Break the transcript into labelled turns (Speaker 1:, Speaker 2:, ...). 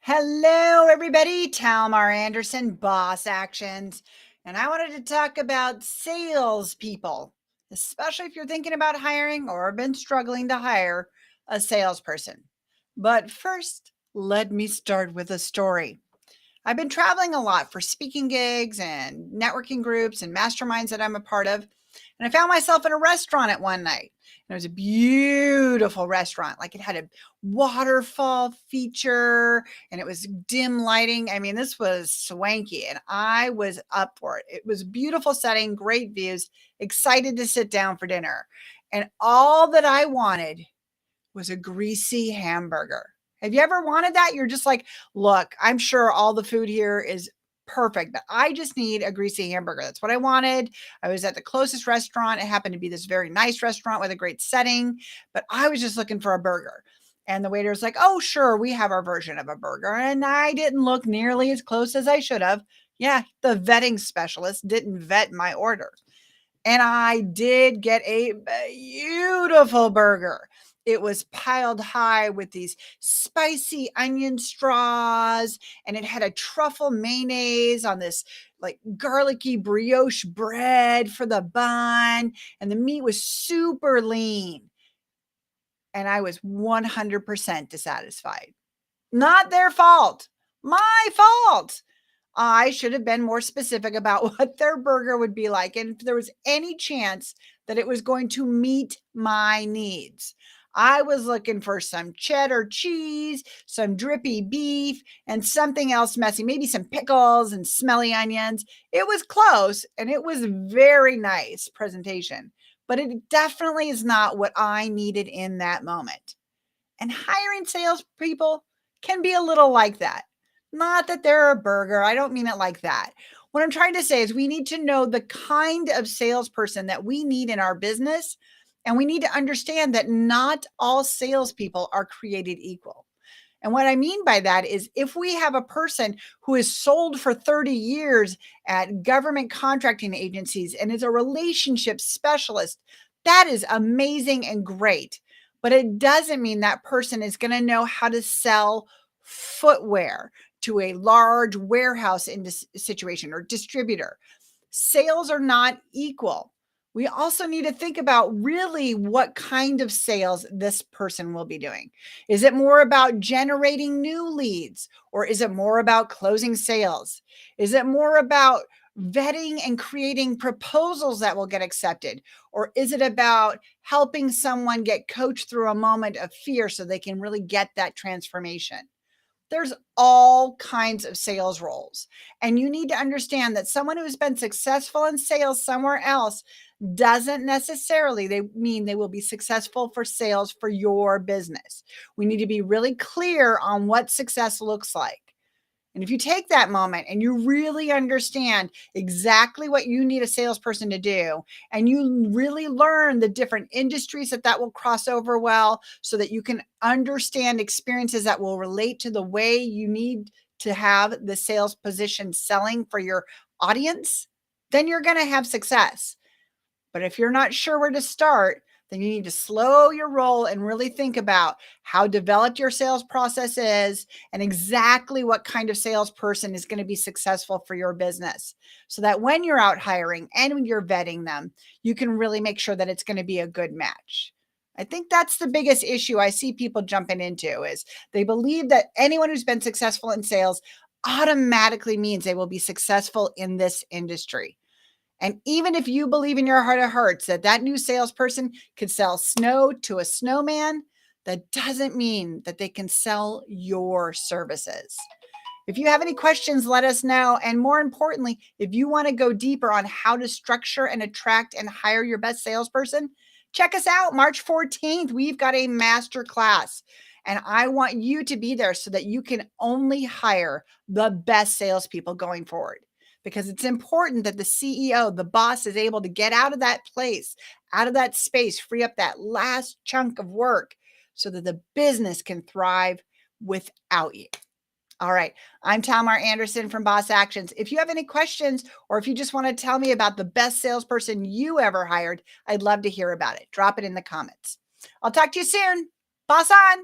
Speaker 1: Hello, everybody. Talmar Anderson, Boss Actions. And I wanted to talk about salespeople, especially if you're thinking about hiring or have been struggling to hire a salesperson. But first, let me start with a story. I've been traveling a lot for speaking gigs and networking groups and masterminds that I'm a part of. And I found myself in a restaurant at one night. And it was a beautiful restaurant. Like it had a waterfall feature and it was dim lighting. I mean, this was swanky and I was up for it. It was a beautiful setting, great views, excited to sit down for dinner. And all that I wanted was a greasy hamburger. Have you ever wanted that? You're just like, look, I'm sure all the food here is perfect, but I just need a greasy hamburger. That's what I wanted. I was at the closest restaurant. It happened to be this very nice restaurant with a great setting, but I was just looking for a burger. And the waiter was like, oh, sure, we have our version of a burger. And I didn't look nearly as close as I should have. Yeah, the vetting specialist didn't vet my order. And I did get a beautiful burger. It was piled high with these spicy onion straws, and it had a truffle mayonnaise on this like garlicky brioche bread for the bun, and the meat was super lean. And I was 100% dissatisfied. Not their fault. My fault. I should have been more specific about what their burger would be like and if there was any chance that it was going to meet my needs. I was looking for some cheddar cheese, some drippy beef, and something else messy, maybe some pickles and smelly onions. It was close and it was very nice presentation, but it definitely is not what I needed in that moment. And hiring salespeople can be a little like that. Not that they're a burger. I don't mean it like that. What I'm trying to say is we need to know the kind of salesperson that we need in our business. And we need to understand that not all salespeople are created equal. And what I mean by that is if we have a person who is sold for 30 years at government contracting agencies and is a relationship specialist, that is amazing and great. But it doesn't mean that person is going to know how to sell footwear to a large warehouse situation or distributor. Sales are not equal. We also need to think about really what kind of sales this person will be doing. Is it more about generating new leads or is it more about closing sales? Is it more about vetting and creating proposals that will get accepted? Or is it about helping someone get coached through a moment of fear so they can really get that transformation? There's all kinds of sales roles. And you need to understand that someone who's been successful in sales somewhere else doesn't necessarily mean they will be successful for sales for your business. We need to be really clear on what success looks like. And if you take that moment and you really understand exactly what you need a salesperson to do, and you really learn the different industries that will cross over well, so that you can understand experiences that will relate to the way you need to have the sales position selling for your audience, then you're going to have success. But if you're not sure where to start, then you need to slow your roll and really think about how developed your sales process is and exactly what kind of salesperson is going to be successful for your business. So that when you're out hiring and when you're vetting them, you can really make sure that it's going to be a good match. I think that's the biggest issue I see people jumping into is they believe that anyone who's been successful in sales automatically means they will be successful in this industry. And even if you believe in your heart of hearts that that new salesperson could sell snow to a snowman, that doesn't mean that they can sell your services. If you have any questions, let us know. And more importantly, if you want to go deeper on how to structure and attract and hire your best salesperson, check us out March 14th. We've got a masterclass. And I want you to be there so that you can only hire the best salespeople going forward. Because it's important that the CEO, the boss, is able to get out of that place, out of that space, free up that last chunk of work so that the business can thrive without you. All right. I'm Talmar Anderson from Boss Actions. If you have any questions or if you just want to tell me about the best salesperson you ever hired, I'd love to hear about it. Drop it in the comments. I'll talk to you soon. Boss on.